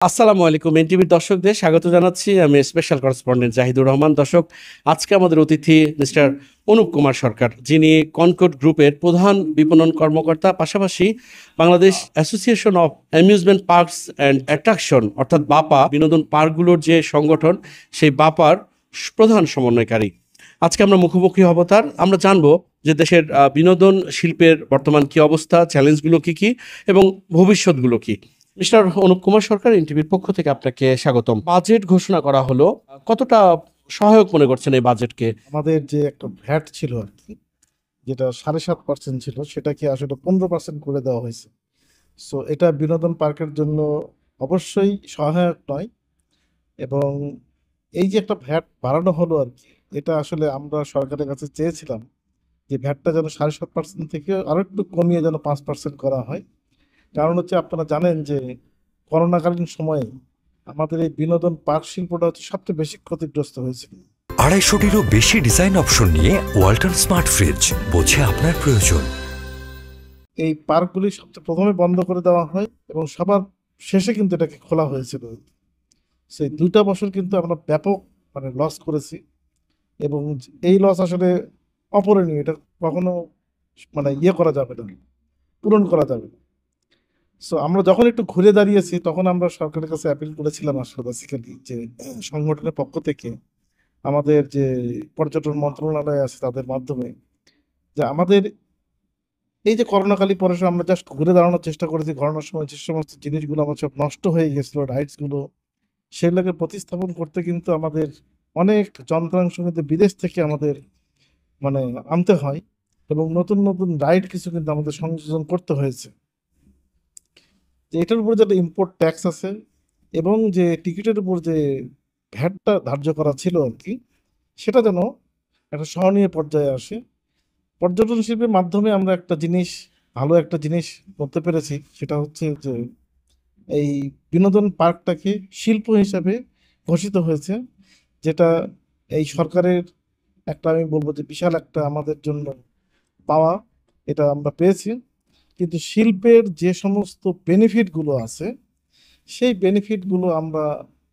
আসসালামু আলাইকুম এনটিভির দর্শকদের স্বাগত জানাচ্ছি। আমি স্পেশাল করেসপন্ডেন্ট জাহিদুর রহমান। দর্শক, আজকে আমাদের অতিথি মিস্টার অনুপ কুমার সরকার, যিনি কনকর্ড গ্রুপের প্রধান বিপণন কর্মকর্তা, পাশাপাশি Bangladesh association of amusement parks and attraction অর্থাৎ বাপা বিনোদন পার্কগুলোর যে সংগঠন, সেই বাপার প্রধান সমন্বয়কারী। আজকে আমরা মুখোমুখি হব তার। আমরা জানবো যে দেশের বিনোদন শিল্পের বর্তমান কি অবস্থা, চ্যালেঞ্জগুলো কি কি এবং ভবিষ্যৎগুলো কি। মিস্টার অনুপ কুমার সরকার, এনটিভির পক্ষ থেকে আপনাকে স্বাগতম। বাজেট ঘোষণা করা হলো, কতটা সহায়ক মনে করছেন এই বাজেটকে? আমাদের যে একটা ভ্যাট ছিল আর কি, যেটা 7.5% ছিল, সেটাকে আসলে 15% করে দেওয়া হয়েছে। সো এটা বিনোদন পার্কের জন্য অবশ্যই সহায়ক নয়। এবং এই যে একটা ভ্যাট বাড়ানো হলো আর কি, এটা আসলে আমরা সরকারের কাছে চেয়েছিলাম যে ভ্যাটটা যেন 7.5% থেকে আরো একটু কমিয়ে যেন 5% করা হয়। কারণ হচ্ছে, আপনারা জানেন যে করোনাকালীন সময়ে আমাদের এই বিনোদন পার্ক শিল্পটা হচ্ছে সবচেয়ে বেশি ক্ষতিগ্রস্ত হয়েছিল। 250-টিরও বেশি ডিজাইন অপশন নিয়ে ওয়ালটন স্মার্ট ফ্রিজ, বোঝে আপনার প্রয়োজন। এই পার্কগুলি সবচেয়ে প্রথমে বন্ধ করে দেওয়া হয় এবং সবার শেষে কিন্তু এটাকে খোলা হয়েছিল। সেই 2টা বছর কিন্তু আমরা ব্যাপক লস করেছি। এবং এই লস আসলে অপূরণীয়, এটা কখনো ইয়ে করা যাবে না, পূরণ করা যাবে না। সো আমরা যখন একটু ঘুরে দাঁড়িয়েছি, তখন আমরা সরকারের কাছে অ্যাপিল করেছিলাম আসলে বেসিক্যালি যে সংগঠনের পক্ষ থেকে আমাদের যে পর্যটন মন্ত্রণালয় আছে তাদের মাধ্যমে, যে আমাদের এই যে করোনাকালীন পরে আমরা জাস্ট ঘুরে দাঁড়ানোর চেষ্টা করেছি, ঘোরানোর সময় যে সমস্ত জিনিসগুলো আমার সব নষ্ট হয়ে গেছিল, রাইডস গুলো, সেগুলোকে প্রতিস্থাপন করতে কিন্তু আমাদের অনেক যন্ত্রাংশ কিন্তু বিদেশ থেকে আমাদের মানে আনতে হয়। এবং নতুন নতুন রাইড কিছু কিন্তু আমাদের সংযোজন করতে হয়েছে। যে এটার উপর যে ইম্পোর্ট ট্যাক্স আছে এবং যে টিকিটের উপর যে ভ্যাটটা ধার্য করা ছিল আর কি, সেটা যেন একটা সহনীয় পর্যায়ে আসে। পর্যটন শিল্পের মাধ্যমে আমরা একটা জিনিস, ভালো একটা জিনিস করতে পেরেছি, সেটা হচ্ছে যে এই বিনোদন পার্কটাকে শিল্প হিসাবে ঘোষিত হয়েছে, যেটা এই সরকারের একটা, আমি বলবো যে বিশাল একটা আমাদের জন্য পাওয়া। এটা আমরা পেয়েছি। কিন্তু শিল্পের যে সমস্ত বেনিফিটগুলো আছে, সেই বেনিফিটগুলো আমরা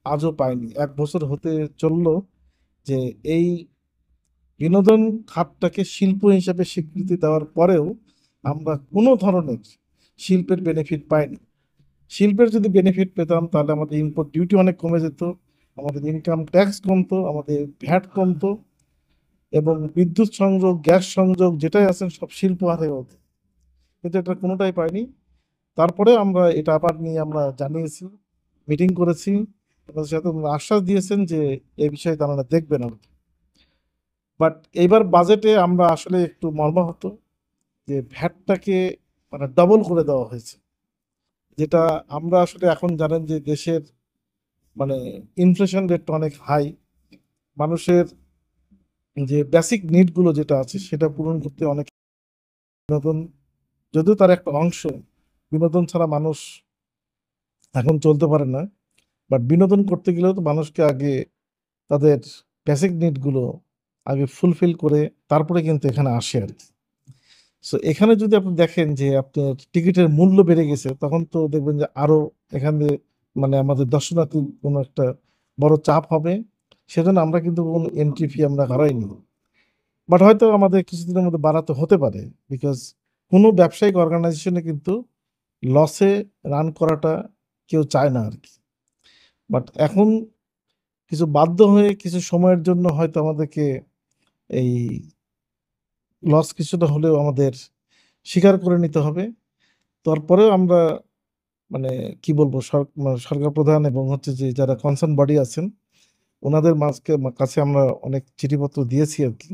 আজও পাইনি। 1 বছর হতে চললো যে এই বিনোদন খাতটাকে শিল্প হিসাবে স্বীকৃতি দেওয়ার পরেও আমরা কোনো ধরনের শিল্পের বেনিফিট পাইনি। শিল্পের যদি বেনিফিট পেতাম, তাহলে আমাদের ইম্পোর্ট ডিউটি অনেক কমে যেত, আমাদের ইনকাম ট্যাক্স কমতো, আমাদের ভ্যাট কমতো, এবং বিদ্যুৎ সংযোগ, গ্যাস সংযোগ যেটাই আছেন সব শিল্প হাতে হতো। কিন্তু এটা কোনোটাই পাইনি। তারপরে আমরা এটা আবার নিয়ে আমরা জানিয়েছি, মিটিং করেছি, তাদের সাথে ওনারা আশ্বাস দিয়েছেন যে এই বিষয়ে তারা দেখবেন আর কি। বাট এইবার বাজেটে আমরা আসলে একটু মর্মাহত যে ভ্যাটটাকে ডবল করে দেওয়া হয়েছে। যেটা আমরা আসলে, এখন জানেন যে দেশের ইনফ্লেশন রেটটা অনেক হাই। মানুষের যে বেসিক নিড গুলো যেটা আছে সেটা পূরণ করতে অনেক বিনোদন, যদিও তার একটা অংশ, বিনোদন ছাড়া মানুষ এখন চলতে পারে না। বাট বিনোদন করতে গেলেও তো মানুষকে আগে তাদের বেসিক নিড গুলো আগে ফুলফিল করে তারপরে কিন্তু এখানে আসে আর কি। সো এখানে যদি আপনি দেখেন যে আপনার টিকিটের মূল্য বেড়ে গেছে, তখন তো দেখবেন যে আরো এখানে আমাদের দর্শনার্থী কোনো একটা বড় চাপ হবে। সেজন্য আমরা কিন্তু কোনো এন্ট্রি ফি আমরা হারাইনি। বাট হয়তো আমাদের কিছুদিনের মধ্যে বাড়াতে হতে পারে, বিকজ কোনো ব্যবসায়িক অর্গানাইজেশনে কিন্তু লসে রান করাটা কেউ চায় না আর কি। বাট এখন কিছু বাধ্য হয়ে কিছু সময়ের জন্য হয়তো আমাদেরকে এই লস কিছুটা হলেও আমাদের স্বীকার করে নিতে হবে। তারপরেও আমরা মানে কি বলবো, সরকার প্রধান এবং হচ্ছে যে যারা কনসার্ন বডি আছেন, ওনাদের কাছে আমরা অনেক চিঠিপত্র দিয়েছি আর কি,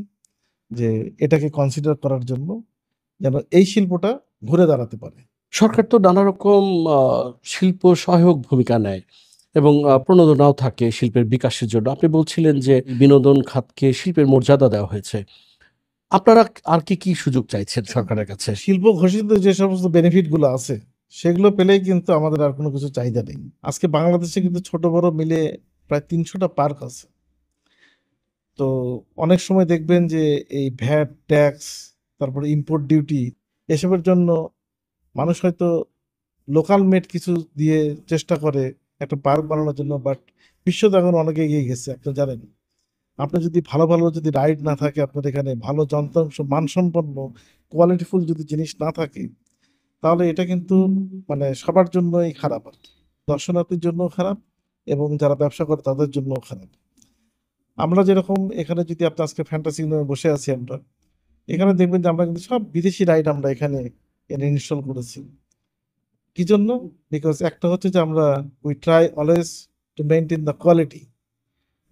যে এটাকে কনসিডার করার জন্য, যেন এই শিল্পটা ঘুরে দাঁড়াতে পারে। সরকার তো নানা রকম শিল্প সহায়ক ভূমিকা নেয় এবং প্রণোদনাও থাকে শিল্পের বিকাশের জন্য। আপনি বলছিলেন যে বিনোদন খাতকে শিল্পের মর্যাদা দেওয়া হয়েছে। আপনারা আর কি কি সুযোগ চাইছেন সরকারের কাছে? শিল্প ঘোষিত যে সমস্ত বেনিফিট গুলো আছে, সেগুলো পেলেই কিন্তু আমাদের আর কোনো কিছু চাহিদা নেই। আজকে বাংলাদেশে কিন্তু ছোট বড় মিলে প্রায় 300টা পার্ক আছে। তো অনেক সময় দেখবেন যে এই ভ্যাট ট্যাক্স, তারপরে ইম্পোর্ট ডিউটি, এসবের জন্য মানুষ হয়তো লোকাল মেড কিছু দিয়ে চেষ্টা করে একটা পার্ক বানানোর জন্য, বাট বিশ্ব তো এখন অনেক এগিয়ে গেছে, আপনি জানেন। আপনার যদি ভালো ভালো যদি রাইড না থাকে, আপনার এখানে ভালো যন্ত্রাংশ মানসম্পন্ন কোয়ালিটিফুল যদি জিনিস না থাকে, তাহলে এটা কিন্তু মানে সবার জন্যই খারাপ আর কি। দর্শনার্থীর জন্য খারাপ এবং যারা ব্যবসা করে তাদের জন্য খারাপ। আমরা যেরকম এখানে যদি আপনি আজকে ফ্যান্টাসি বসে আছি, আমরা এখানে দেখবেন যে আমরা কিন্তু সব বিদেশি রাইড আমরা এখানে এনে ইনস্টল করেছি। কি জন্য? বিকজ একটা হচ্ছে যে আমরা we try always to maintain the quality.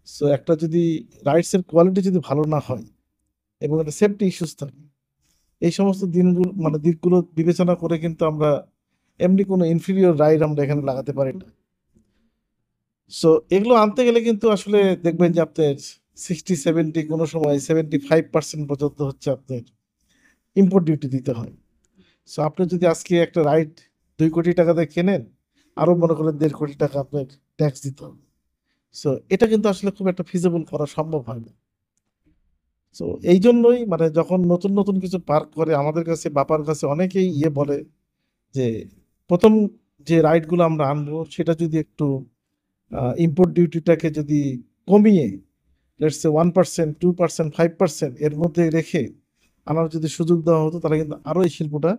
So একটা যদি রাইডস এর কোয়ালিটি যদি ভালো না হয় এবং একটা সেফটি ইস্যুস থাকে, এই সমস্ত দিনগুলো মানে দিকগুলো বিবেচনা করে কিন্তু আমরা এমনি কোনো ইনফিরিয়র রাইড আমরা এখানে লাগাতে পারি না। সো এগুলো আনতে গেলে কিন্তু আসলে দেখবেন যে আপনার 60-70, কোনো সময় 75% পর্যন্ত হচ্ছে আপনার ইম্পোর্ট ডিউটি দিতে হয়। সো আপনি যদি আজকে একটা রাইড 2 কোটি টাকাতে কেনেন, আরো মনে করেন 1.5 কোটি টাকা আপনার ট্যাক্স দিতে হবে। সো এটা কিন্তু আসলে খুব একটা ফিজিবল করা সম্ভব হয় না। সো এই জন্যই মানে যখন নতুন নতুন কিছু পার্ক করে আমাদের কাছে বাপার কাছে অনেকেই বলে যে প্রথম যে রাইডগুলো আমরা আনবো সেটা যদি একটু ইম্পোর্ট ডিউটিটাকে যদি কমিয়ে লেটস সে 1%, 2%, 5% এর মধ্যে রেখে আনার যদি সুযোগ দেওয়া হতো, তাহলে কিন্তু আরো এই শিল্পটা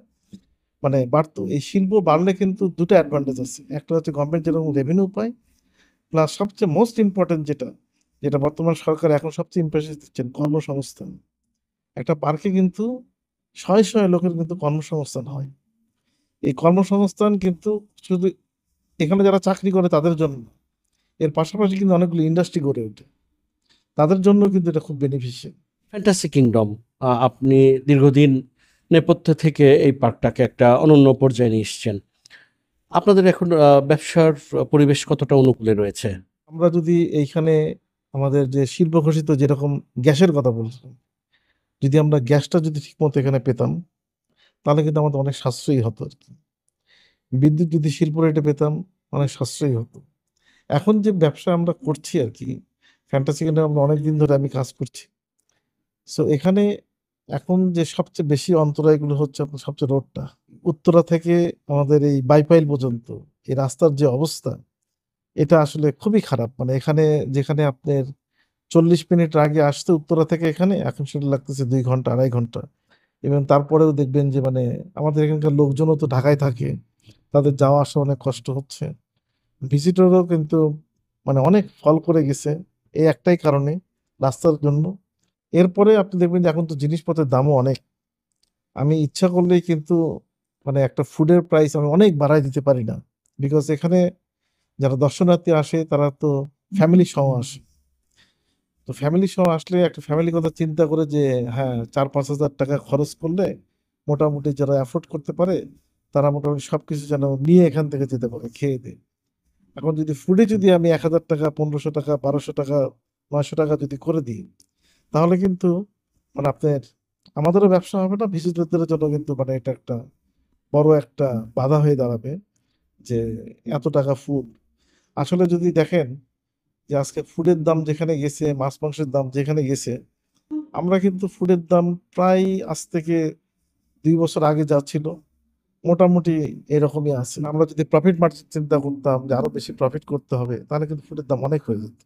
মানে বাড়তো। এই শিল্প বাড়লে কিন্তু দুটো অ্যাডভান্টেজ আছে, একটা হচ্ছে গভর্নমেন্ট যেরকম রেভিনিউ পায়, প্লাস সবচেয়ে মোস্ট ইম্পর্টেন্ট যেটা যেটা বর্তমান সরকার এখন সবচেয়ে ইম্পর্টেন্স দিচ্ছেন, কর্মসংস্থান। একটা পার্কে কিন্তু শয়ে শয়ে লোকের কিন্তু কর্মসংস্থান হয়। এই কর্মসংস্থান কিন্তু শুধু এখানে যারা চাকরি করে তাদের জন্য না, এর পাশাপাশি কিন্তু অনেকগুলো ইন্ডাস্ট্রি গড়ে ওঠে, তাদের জন্য কিন্তু এটা খুব বেনিফিশিয়াল। ফ্যান্টাসি কিংডম, আপনি দীর্ঘদিন নেপথ্য থেকে এই পার্কটাকে একটা অনন্য পর্যায়ে নিয়ে এসেছেন। আপনাদের এখন ব্যবসার পরিবেশ কতটা অনুকূলে রয়েছে? আমরা যদি এইখানে আমাদের যে শিল্প ঘোষিত যেরকম গ্যাসের কথা বলছিলাম, যদি আমরা গ্যাসটা যদি ঠিকমতো এখানে পেতাম, তাহলে কিন্তু আমাদের অনেক সাশ্রয়ী হতো আর কি। বিদ্যুৎ যদি শিল্প রেটে পেতাম, অনেক সাশ্রয়ী হতো। এখন যে ব্যবসা আমরা করছি আর কি, ফ্যান্টাসি কিংডমে আমরা অনেকদিন ধরে আমি কাজ করছি। সো এখানে এখন যে সবচেয়ে বেশি অন্তরায়গুলো হচ্ছে আপনার সবচেয়ে রোডটা, উত্তরা থেকে আমাদের এই বাইপাইল পর্যন্ত এই রাস্তার যে অবস্থা, এটা আসলে খুবই খারাপ। মানে এখানে যেখানে আপনার 40 মিনিট আগে আসতে উত্তরা থেকে এখানে, এখন সেটা লাগতেছে 2 ঘন্টা 2.5 ঘন্টা। এবং তারপরেও দেখবেন যে মানে আমাদের এখানকার লোকজনও তো ঢাকায় থাকে, তাদের যাওয়া আসা অনেক কষ্ট হচ্ছে। ভিজিটরও কিন্তু মানে অনেক ফল করে গেছে এই একটাই কারণে, রাস্তার জন্য। এরপরে আপনি দেখবেন যে এখন তো জিনিসপত্রের দামও অনেক। আমি ইচ্ছা করলেই কিন্তু মানে একটা ফুডের প্রাইস আমি অনেক বাড়ায় দিতে পারি না, বিকজ এখানে যারা দর্শনার্থী আসে তারা তো ফ্যামিলি সহ আসে। তো ফ্যামিলি সহ আসলে একটা ফ্যামিলি কথা চিন্তা করে যে হ্যাঁ 4-5 হাজার টাকা খরচ করলে মোটামুটি যারা অ্যাফোর্ড করতে পারে তারা মোটামুটি সবকিছু যেন নিয়ে এখান থেকে যেতে পারে খেয়ে দিয়ে। এখন যদি ফুডে যদি আমি 1,000 টাকা, 1,500 টাকা, 1,200 টাকা, 900 টাকা যদি করে দিই, তাহলে কিন্তু মানে আপনার আমাদেরও ব্যবসা হবে না, ভিজিটরদের জন্য কিন্তু মানে এটা একটা বড় একটা বাধা হয়ে দাঁড়াবে যে এত টাকা ফুড। আসলে যদি দেখেন যে আজকে ফুডের দাম যেখানে গেছে, মাছ মাংসের দাম যেখানে গেছে, আমরা কিন্তু ফুডের দাম প্রায় আজ থেকে 2 বছর আগে যা ছিল মোটামুটি এরকমই আছে। আমরা যদি প্রফিট মার্জিন চিন্তা করতাম যে আরো বেশি প্রফিট করতে হবে, তাহলে কিন্তু ফুডের দাম অনেক হয়ে যেত।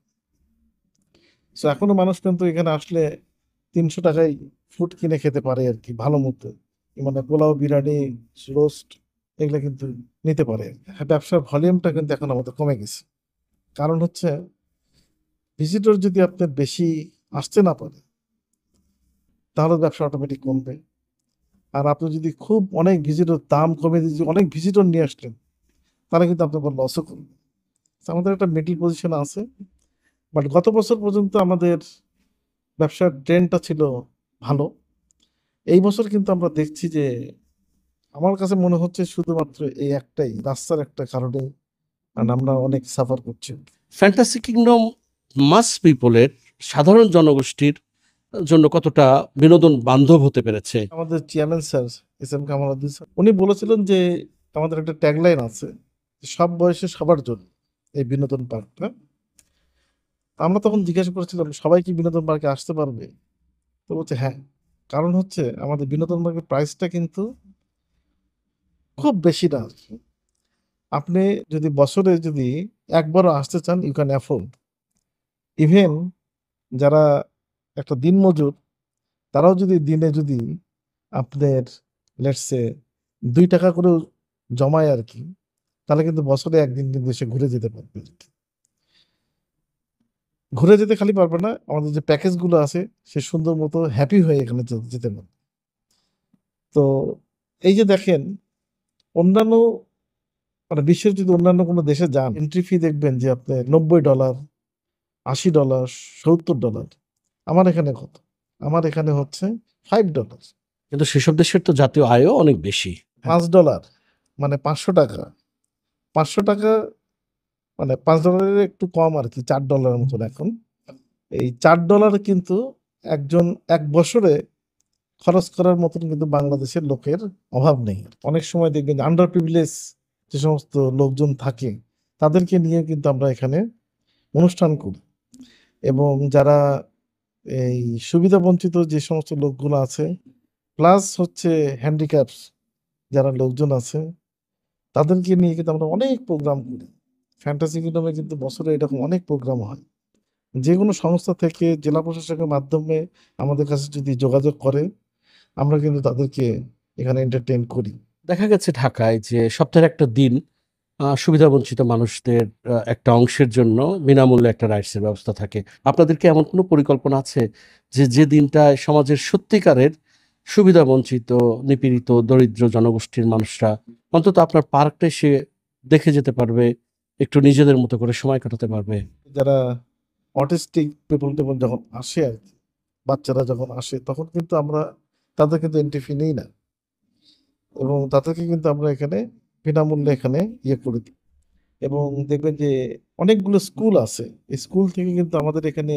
সো এখনো মানুষ কিন্তু এখানে আসলে 300 টাকায় ফুড কিনে খেতে পারে আর কি, ভালো মতো মানে পোলাও, বিরিয়ানি, রোস্ট এগুলো কিন্তু নিতে পারে। হ্যাঁ, ব্যবসার ভলিউমটা কিন্তু এখন আমাদের কমে গেছে। কারণ হচ্ছে ভিজিটর যদি আপনার বেশি আসতে না পারে, তাহলে ব্যবসা অটোমেটিক কমবে। আর আপনি যদি খুব অনেক ভিজিটর দাম কমে দিয়ে যদি অনেক ভিজিটর নিয়ে আসলেন, তাহলে কিন্তু আপনার লসও করবে। তো আমাদের একটা মিডল পজিশন আছে। বাট গত বছর পর্যন্ত আমাদের ব্যবসার ট্রেন্ডটা ছিল ভালো। এই বছর কিন্তু আমরা দেখছি যে আমার কাছে মনে হচ্ছে শুধুমাত্র এই একটাই রাস্তার একটা কারণে কারণ আমরা অনেক সাফার করছি। ফ্যান্টাসি কিংডম মাস পিপলের, সাধারণ জনগোষ্ঠীর জন্য কতটা বিনোদন বান্ধব হতে পেরেছে? আমাদের chairman sir SM. Kamaluddin sir উনি বলেছিলেন যে আমাদের একটা ট্যাগলাইন আছে, সব বয়সে সবার জন্য এই বিনোদন পার্কটা। আমরা তখন জিজ্ঞাসা করেছিলাম সবাই কি বিনোদন পার্কে আসতে পারবে, তো বলছে হ্যাঁ। কারণ হচ্ছে আমাদের বিনোদন পার্কের প্রাইসটা কিন্তু খুব বেশি না। আপনি যদি বছরে যদি একবারও আসতে চান, ইউ ক্যান অ্যাফোর্ড। ইভেন যারা একটা দিনমজুর, তারাও যদি দিনে যদি আপনার লেটসে 2 টাকা করে জমায় আর কি, তাহলে কিন্তু বছরে একদিন কিন্তু এসে ঘুরে যেতে পারবে আর কি। ঘুরে যেতে খালি পারবে না, আমাদের যে প্যাকেজগুলো আছে সে সুন্দর মতো হ্যাপি হয়ে এখানে যেতে পারবে। তো এই যে দেখেন, অন্যান্য মানে বিশ্বের যদি অন্যান্য কোনো দেশে যান, এন্ট্রি ফি দেখবেন যে আপনি $90, $80, $70। আমার এখানে কত? আমার এখানে হচ্ছে $5। কিন্তু সেসব দেশের তো জাতীয় আয়ও অনেক বেশি। $5 মানে $500। $500 মানে $5 একটু কম আর কি, $4 মতন এখন। এই $4 কিন্তু একজন 1 বছরে খরচ করার মতন কিন্তু বাংলাদেশের লোকের অভাব নেই। অনেক সময় দেখবেন আন্ডার প্রিভিলেজ যে সমস্ত লোকজন থাকে, তাদেরকে নিয়ে কিন্তু আমরা এখানে অনুষ্ঠান করি। এবং যারা এই সুবিধা বঞ্চিত যে সমস্ত লোকগুলো আছে, প্লাস হচ্ছে হ্যান্ডিক্যাপস যারা লোকজন আছে, তাদেরকে নিয়ে কিন্তু আমরা অনেক প্রোগ্রাম করি। ফ্যান্টাসি কিংডমে কিন্তু বছরে এরকম অনেক প্রোগ্রাম হয়। যে কোনো সংস্থা থেকে জেলা প্রশাসকের মাধ্যমে আমাদের কাছে যদি যোগাযোগ করে, আমরা কিন্তু তাদেরকে এখানে এন্টারটেইন করি। দেখা গেছে ঢাকায় যে সপ্তাহের একটা দিন সুবিধাবঞ্চিত মানুষদের একটা অংশের জন্য বিনামূল্যে একটা রাইডসের ব্যবস্থা থাকে। আপনাদের কি এমন কোনো পরিকল্পনা আছে যে যে দিনটায় সমাজের সত্যিকারের সুবিধাবঞ্চিত, নিপীড়িত, দরিদ্র জনগোষ্ঠীর মানুষরা অন্তত আপনার পার্কটা এসে দেখে যেতে পারবে, একটু নিজেদের মতো করে সময় কাটাতে পারবে? যারা অটিস্টিক পিপল টেপল যখন আসে আর কি, বাচ্চারা যখন আসে, তখন কিন্তু আমরা তাদের কিন্তু এন্ট্রি ফি নেই না, এবং তাদেরকে কিন্তু আমরা এখানে বিনামূল্যে এখানে ইয়ে করে দিই। এবং দেখবেন যে অনেকগুলো স্কুল আছে, এই স্কুল থেকে কিন্তু আমাদের এখানে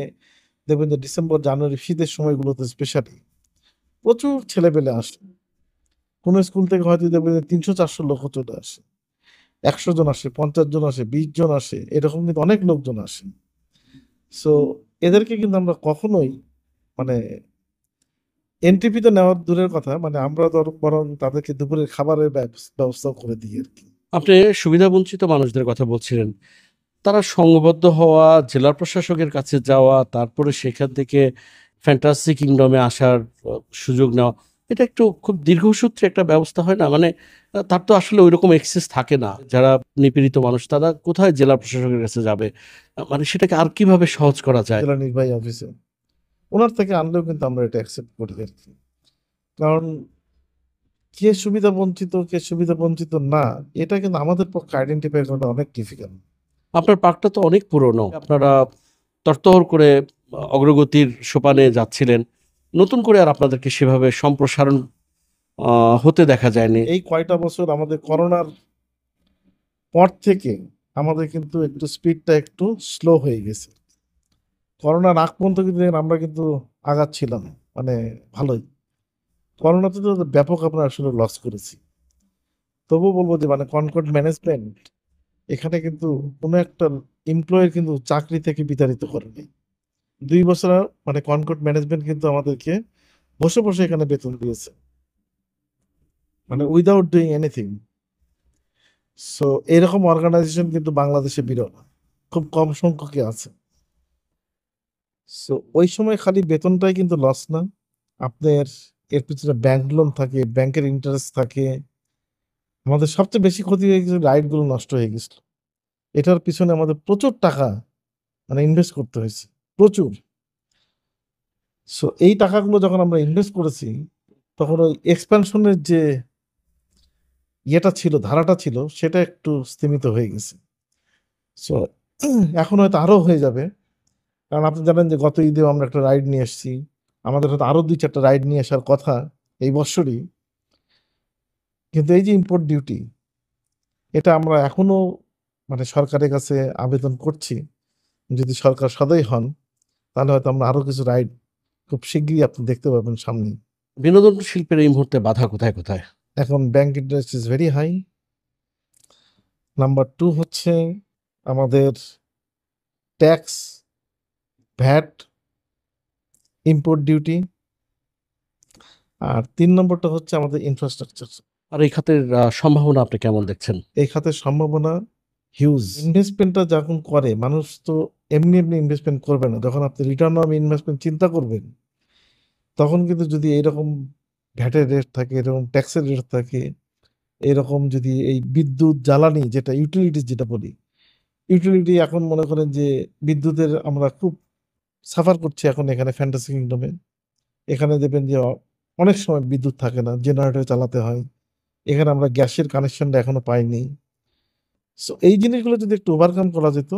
দেখবেন যে ডিসেম্বর জানুয়ারি শীতের সময়গুলোতে স্পেশালি প্রচুর ছেলেপেলে আসে। কোনো স্কুল থেকে হয়তো দেখবেন যে 300-400 লোক চলে আসে, 100 জন আসে, 50 জন আসে, 20 জন আসে, এরকম কিন্তু অনেক লোকজন আসে। সো এদেরকে কিন্তু আমরা কখনোই মানে এন্ট্রি ফি তো নেওয়ার দূরের কথা, মানে আমরা বরং তাদেরকে দুপুরের খাবারের ব্যবস্থা করে দিই আর কি। আপনি সুবিধাবঞ্চিত মানুষদের কথা বলছিলেন, তারা সংঘবদ্ধ হওয়া, জেলা প্রশাসকের কাছে যাওয়া, তারপরে সেখান থেকে ফ্যান্টাসি কিংডমে আসার সুযোগ নেওয়া, এটা একটু খুব দীর্ঘসূত্রে একটা ব্যবস্থা হয় না? মানে তার তো আসলে ওইরকম এক্সেস থাকে না। যারা নিপীড়িত মানুষ তারা কোথায় জেলা প্রশাসকের কাছে যাবে? মানে সেটাকে আর কিভাবে সহজ করা যায়? জেলা নির্বাহী অফিসে ওনার থেকে আনলেও কিন্তু আমরা এটা অ্যাকসেপ্ট করি আর কি। কারণ কে সুবিধা বঞ্চিত, কে সুবিধা বঞ্চিত না, এটা কিন্তু আমাদের পক্ষে আইডেন্টিফাই করাটা অনেক ডিফিকাল্ট। আপনার পার্কটা তো অনেক পুরনো, আপনারা তরতর করে অগ্রগতির সোপানে যাচ্ছিলেন, নতুন করে আর আপনাদেরকে সেভাবে সম্প্রসারণ হতে দেখা যায়নি। এই কয়টা বছর আমাদের করোনার পর থেকে আমাদের কিন্তু একটু স্পিডটা একটু স্লো হয়ে গেছে। করোনার আগ পর্যন্ত কিন্তু আমরা কিন্তু আগাচ্ছিলাম মানে ভালোই। করোনাতে তো ব্যাপক আমরা আসলে লস করেছি। তবুও বলবো যে মানে কনকর্ড ম্যানেজমেন্ট এখানে কিন্তু কোনো একটা এমপ্লয়ের কিন্তু চাকরি থেকে বিতাড়িত করেনি। 2 বছর মানে কনকর্ড ম্যানেজমেন্ট কিন্তু আমাদেরকে বসে বসে এখানে বেতন দিয়েছে, মানে উইদাউট ডুইং এনিথিং। সো এরকম অর্গানাইজেশন কিন্তু বাংলাদেশে বিরল, খুব কম সংখ্যকই আছে। সো ওই সময় খালি বেতনটাই কিন্তু লস না, আপনার এর পিছনে ব্যাংক লোন থাকে, ব্যাংকের ইন্টারেস্ট থাকে। আমাদের সবচেয়ে বেশি ক্ষতি হয়ে গেছে, রাইডগুলো নষ্ট হয়ে গেছিল। এটার পিছনে আমাদের প্রচুর টাকা মানে ইনভেস্ট করতে হয়েছে, প্রচুর। সো এই টাকাগুলো যখন আমরা ইনভেস্ট করেছি, তখন ওই এক্সপ্যানশনের যে ইয়েটা ছিল, ধারাটা ছিল, সেটা একটু স্তীমিত হয়ে গেছে। সো এখন হয়তো আরো হয়ে যাবে, কারণ আপনি জানেন যে গত ঈদেও আমরা একটা রাইড নিয়ে এসেছি। আমাদের হয়তো আরো 2-4টা রাইড নিয়ে আসার কথা এই বছরই। কিন্তু এই যে ইম্পোর্ট ডিউটি, এটা আমরা এখনো মানে সরকারের কাছে আবেদন করছি। যদি সরকার সদয় হন, তাহলে হয়তো আমরা আরো কিছু রাইড খুব শিগগিরই আপনি দেখতে পাবেন সামনে। বিনোদন শিল্পের এই মুহূর্তে বাধা কোথায় কোথায়? এখন bank interest is very high. Number 2 হচ্ছে আমাদের ট্যাক্স, ভ্যাট, ইম্পোর্ট ডিউটি। আর 3 নম্বরটা হচ্ছে আমাদের ইনফ্রাস্ট্রাকচার। আর এই খাতের সম্ভাবনা আপনি কেমন দেখছেন? এই খাতের সম্ভাবনা হিউজ। ইনভেস্টমেন্টটা যখন করে মানুষ তো এমনি এমনি ইনভেস্টমেন্ট করবে না। যখন আপনি রিটার্ন অন ইনভেস্টমেন্ট চিন্তা করবেন, তখন কিন্তু যদি এইরকম ভ্যাটের রেট থাকে, এরকম ট্যাক্সের রেট থাকে, এরকম যদি এই বিদ্যুৎ জ্বালানি যেটা ইউটিলিটিস যেটা বলি, ইউটিলিটি এখন মনে করেন যে বিদ্যুতের আমরা খুব সাফার করছি এখন এখানে ফ্যান্টাসি কিংডমে। এখানে দেখবেন যে অনেক সময় বিদ্যুৎ থাকে না, জেনারেটর চালাতে হয়। এখানে আমরা গ্যাসের কানেকশনটা এখনো পাইনি। সো এই জিনিসগুলো যদি একটু ওভারকাম করা যেত,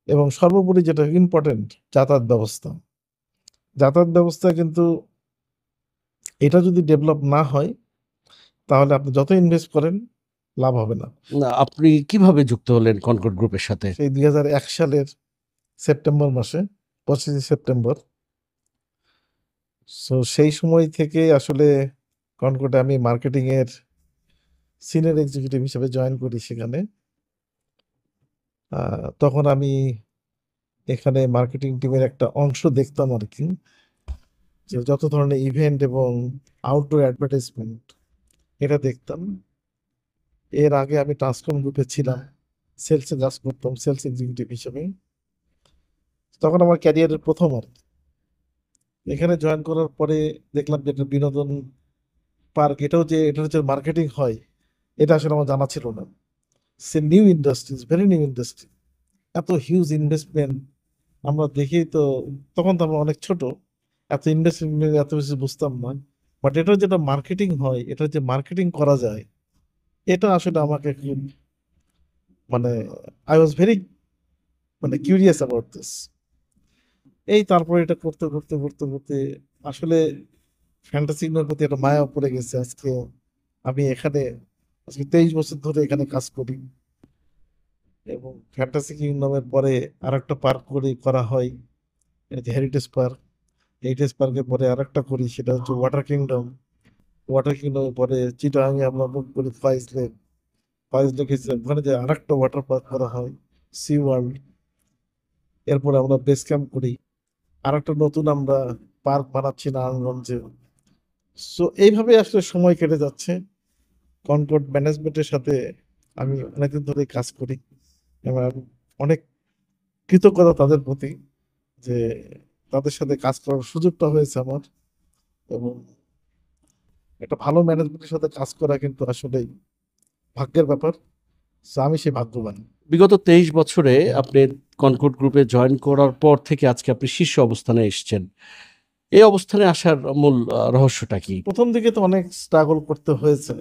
এবং সর্বোপরি যেটা ইম্পর্টেন্ট, যাতায়াত ব্যবস্থা। যাতায়াত ব্যবস্থা কিন্তু এটা যদি ডেভেলপ না হয়, তাহলে আপনি যত ইনভেস্ট করেন লাভ হবে না। না, আপনি কিভাবে যুক্ত হলেন কনকর্ড গ্রুপের সাথে? সেই 2001 সালের সেপ্টেম্বর মাসে, 25 সেপ্টেম্বর। সো সেই সময় থেকে আসলে কনকর্ডে আমি মার্কেটিং এর সিনিয়র এক্সিকিউটিভ হিসেবে জয়েন করি সেখানে। তখন আমি এখানে মার্কেটিং টিমের একটা অংশ দেখতাম আর কি, যে যত ধরনের ইভেন্ট এবং আউটডোর অ্যাডভার্টাইজমেন্ট এটা দেখতাম। এর আগে আমি ট্রান্সকম গ্রুপে ছিলাম, সেলসে কাজ করতাম সেলস এক্সিকিউটিভ হিসেবে। তখন আমার ক্যারিয়ারের প্রথম আর কি। এখানে জয়েন করার পরে দেখলাম যে এটা বিনোদন পার্ক, এটা হচ্ছে মার্কেটিং হয়, এটা আসলে আমার জানা ছিল না। সে new industries, very new industry, এত হিউজ ইনভেস্টমেন্ট আমরা দেখি তো, তখন তো আমরা অনেক ছোট, এত ইনভেস্টমেন্ট এত বেশি বুঝতাম না। বাট এটা যেটা মার্কেটিং হয়, এটা যে মার্কেটিং করা যায়, এটা আসলে আমাকে খুব মানে I was very curious about this. এই তারপরে এটা করতে করতে করতে করতে আসলে ফ্যান্টাসি কিংডমের প্রতি একটা মায়া পড়ে গেছে। আজকে আমি এখানে 23 বছর ধরে এখানে কাজ করি, এবং ফ্যান্টাসি কিংডমের পরে আরেকটা পার্ক করা হয়, হেরিটেজ পার্ক। হেরিটেজ পার্কের পরে আরেকটা করি, সেটা হচ্ছে ওয়াটার কিংডম। ওয়াটার কিংডমের পরে চিটাগাঙে আমরা মুভ করি ফাইজ লেক। ফাইজ লেক ওখানে যে আরেকটা ওয়াটার পার্ক করা হয়, সি ওয়ার্ল্ড। এরপরে আমরা বেস ক্যাম্প করি, আরেকটা নতুন আমরা পার্ক বানাচ্ছি নারায়ণগঞ্জে। সো এইভাবে আসলে সময় কেটে যাচ্ছে। কনকর্ড ম্যানেজমেন্টের সাথে আমি অনেকদিন ধরে কাজ করি, এবং অনেক কৃতজ্ঞতা তাদের প্রতি যে তাদের সাথে কাজ করার সুযোগটা হয়েছে আমার। এবং একটা ভালো ম্যানেজমেন্টের সাথে কাজ করা কিন্তু আসলেই ভাগ্যের ব্যাপার। সো আমি সেই ভাগ্যবান। বিগত 23 বছরে আপনি কনকর্ড গ্রুপে জয়েন করার পর থেকে আজকে আপনি শীর্ষ অবস্থানে এসেছেন। এই অবস্থানে আসার মূল রহস্যটা কি? প্রথম দিকে তো অনেক স্ট্রাগল করতে হয়েছে।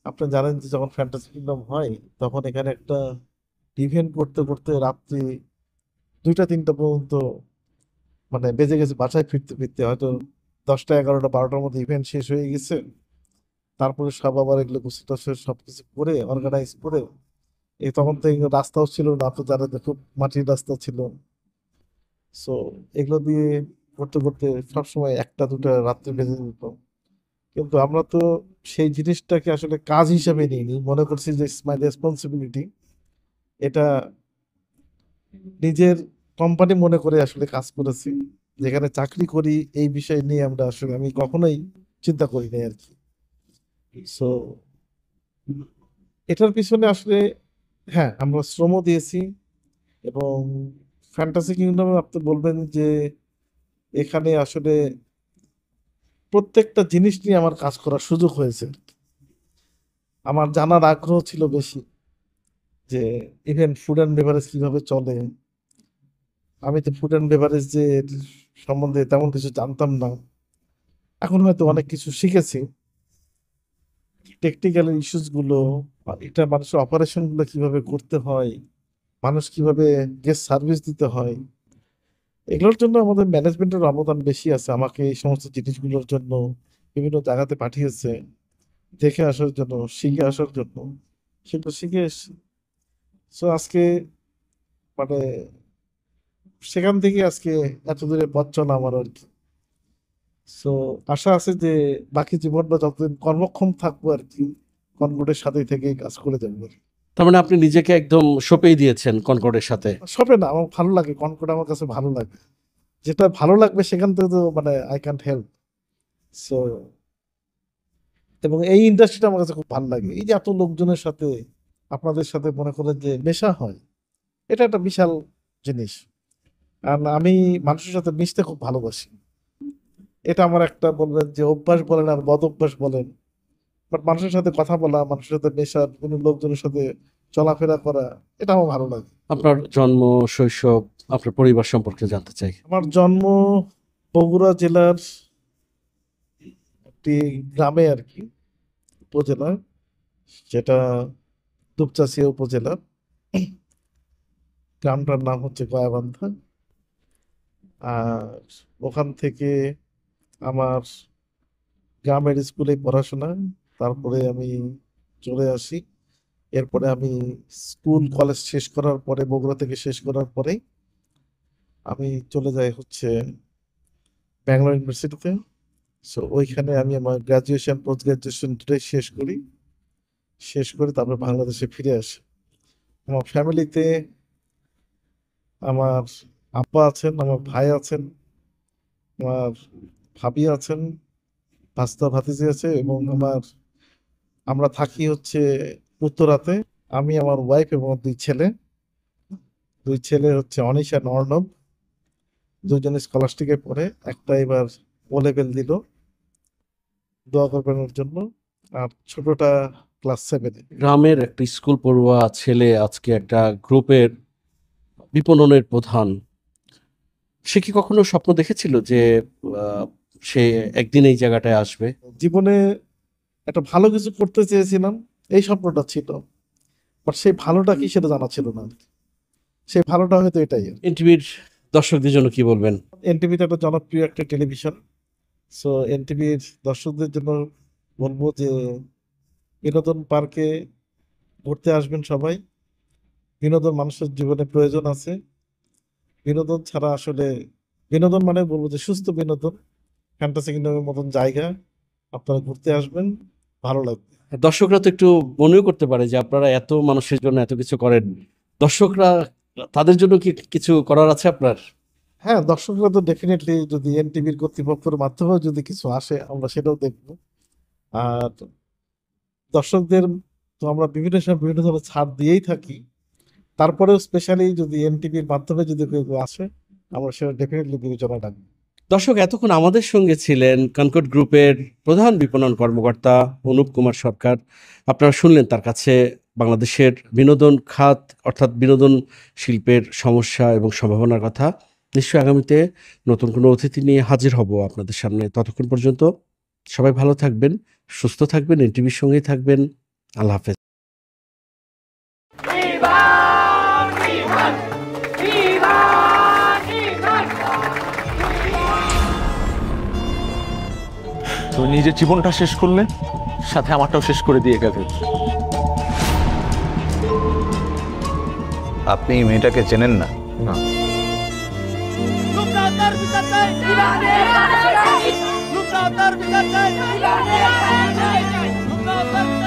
আপনি জানেন যে যখন ফ্যান্টাসি কিংডম হয়, তখন এখানে একটা ইভেন্ট করতে করতে রাত্রি 2টা 3টা পর্যন্ত বেজে গেছে। বাসায় ফিরতে ফিরতে হয়তো 10টা 11টা 12টার মধ্যে ইভেন্ট শেষ হয়ে গেছে। তারপরে সব আবার এগুলো গুছিয়ে সবকিছু করে অর্গানাইজ করে, তখন তো এগুলো রাস্তাও ছিল না, আপনি জানেন যে খুব মাটির রাস্তা ছিল। সো এগুলো দিয়ে করতে করতে সবসময় 1টা 2টা রাত্রে বেজে যেত। কিন্তু আমরা তো সেই জিনিসটাকে আসলে কাজ হিসাবে নিইনি, মনে করছি যে ইটস মাই রেসপন্সিবিলিটি। এটা নিজের কোম্পানি মনে করে আসলে কাজ করেছি। যেখানে চাকরি করি এই বিষয় নিয়ে আমি কখনোই চিন্তা করি নাই আর কি। সো এটার পিছনে আসলে হ্যাঁ আমরা শ্রমও দিয়েছি। এবং ফ্যান্টাসি কিংডমে আপনি বলবেন যে এখানে আসলে প্রত্যেকটা জিনিস নিয়ে আমার কাজ করার সুযোগ হয়েছে। আমার জানার আগ্রহ ছিল বেশি, যে ইভেন ফুড অ্যান্ড বেভারেজ কিভাবে চলে। আমি তো ফুড অ্যান্ড বেভারেজ যে সম্বন্ধে তেমন কিছু জানতাম না, এখন হয়তো অনেক কিছু শিখেছি। টেকনিক্যাল ইস্যুস গুলো, এটা মানুষের অপারেশন গুলো কিভাবে করতে হয়, মানুষ কিভাবে গেস্ট সার্ভিস দিতে হয়, এগুলোর জন্য আমাদের ম্যানেজমেন্টের অবদান বেশি আছে। আমাকে এই সমস্ত জিনিসগুলোর জন্য বিভিন্ন জায়গাতে পাঠিয়েছে, দেখে আসার জন্য, শিখে আসার জন্য। সেগুলো শিখে এসেছি। সো আজকে মানে সেখান থেকে আজকে এত দূরে পথ চলা আমার আর কি। সো আশা আছে যে বাকি জীবনটা যতদিন কর্মক্ষম থাকবো আর কি, কনকর্ডের সাথেই থেকে কাজ করে যাবো আর কি। তার মানে আপনি নিজেকে একদম সঁপেই দিয়েছেন কনকর্ডের সাথে। সবে না, আমার ভালো লাগে কনকর্ড, আমার কাছে ভালো লাগে। যেটা ভালো লাগবে সেখান থেকে তো আই ক্যান্ট হেল্প। সো এবং এই ইন্ডাস্ট্রিটা আমার কাছে খুব ভালো লাগে, এই যে এত লোকজনের সাথে আপনাদের সাথে মনে করেন যে মেশা হয়, এটা একটা বিশাল জিনিস। আর আমি মানুষের সাথে মিশতে খুব ভালোবাসি। এটা আমার একটা বলবেন যে অভ্যাস বলেন আর বদ অভ্যাস বলেন, বাট মানুষের সাথে কথা বলা, মানুষের সাথে মেশা, বিভিন্ন লোকজনের সাথে চলাফেরা করা, এটা আমার ভালো লাগে। আপনার জন্ম, শৈশব, আপনার পরিবার সম্পর্কে জানতে চাই। আমার জন্ম বগুড়া জেলার একটি গ্রামে আর কি, উপজেলা, যেটা দুপচাচিয়া উপজেলা। গ্রামটার নাম হচ্ছে গয়াবান্ধা। আর ওখান থেকে আমার গ্রামের স্কুলে পড়াশোনা, তারপরে আমি চলে আসি। এরপরে আমি স্কুল কলেজ শেষ করার পরে, বগুড়া থেকে শেষ করার পরে আমি চলে যাই হচ্ছে ব্যাঙ্গালোর ইউনিভার্সিটিতে। সো ওইখানে আমি আমার গ্রাজুয়েশন পোস্ট গ্রাজুয়েশন দুটাই শেষ করি। শেষ করে তারপরে বাংলাদেশে ফিরে আসি। আমার ফ্যামিলিতে আমার আব্বা আছেন, আমার ভাই আছেন, আমার ভাবি আছেন, ভাস্তা ভাতিজি আছে, এবং আমরা থাকি হচ্ছে উত্তরাতে। আমি, আমার ওয়াইফ এবং দুই ছেলে হচ্ছে অনিশ আর অর্ণব। দুইজনে স্কলাস্টিকে পড়ে, একটা এবার ও লেভেল দিল, দোয়া করবেন ওর জন্য। আর ছোটটা ক্লাস 7-এ। গ্রামের একটা স্কুল পড়ুয়া ছেলে আজকে একটা গ্রুপের বিপণনের প্রধান। সে কি কখনো স্বপ্ন দেখেছিল যে সে একদিন এই জায়গাটায় আসবে? জীবনে একটা ভালো কিছু করতে চেয়েছিলাম, এই স্বপ্নটা ছিল, বাট সেই ভালোটা কি সেটা জানা ছিল না। সেই ভালোটা হয়তো এটাই। এনটিভির দর্শকদের জন্য কি বলবেন? এনটিভি তো একটা জনপ্রিয় একটা টেলিভিশন। সো এনটিভির দর্শকদের জন্য বলবো যে বিনোদন পার্কে ঘুরতে আসবেন সবাই। বিনোদন মানুষের জীবনে প্রয়োজন আছে। বিনোদন ছাড়া আসলে, বিনোদন মানে বলবো যে সুস্থ বিনোদন, ফ্যান্টাসি কিংডমের মতন জায়গা, আপনারা ঘুরতে আসবেন, ভালো লাগবে। দর্শকরা তো একটু মনেও করতে পারে যে আপনারা এত মানুষের জন্য এত কিছু করেন, দর্শকরা তাদের জন্য কি কিছু করার আছে আপনার? হ্যাঁ, দর্শকরা তো ডেফিনেটলি, যদি এনটিভির কর্তৃপক্ষের মাধ্যমেও যদি কিছু আসে আমরা সেটাও দেখবো। আর দর্শকদের তো আমরা বিভিন্ন সময় বিভিন্ন ধরনের ছাড় দিয়েই থাকি। তারপরেও স্পেশালি যদি এনটিভির মাধ্যমে যদি কেউ আসে, আমরা সেটা ডেফিনেটলি বিবেচনা রাখবো। দর্শক, এতক্ষণ আমাদের সঙ্গে ছিলেন কনকর্ড গ্রুপের প্রধান বিপণন কর্মকর্তা অনুপ কুমার সরকার। আপনারা শুনলেন তার কাছে বাংলাদেশের বিনোদন খাত অর্থাৎ বিনোদন শিল্পের সমস্যা এবং সম্ভাবনার কথা। নিশ্চয়ই আগামীতে নতুন কোনো অতিথি নিয়ে হাজির হব আপনাদের সামনে। ততক্ষণ পর্যন্ত সবাই ভালো থাকবেন, সুস্থ থাকবেন, এনটিভির সঙ্গেই থাকবেন। আল্লাহ হাফেজ। তুমি নিজের জীবনটা শেষ করলে, সাথে আমারটাও শেষ করে দিয়ে গেলে। আপনি এই মেয়েটাকে চেনেন না? না। লুকাতার বিচার চাই লুকাতার বিচার চাই লুকাতার বিচার চাই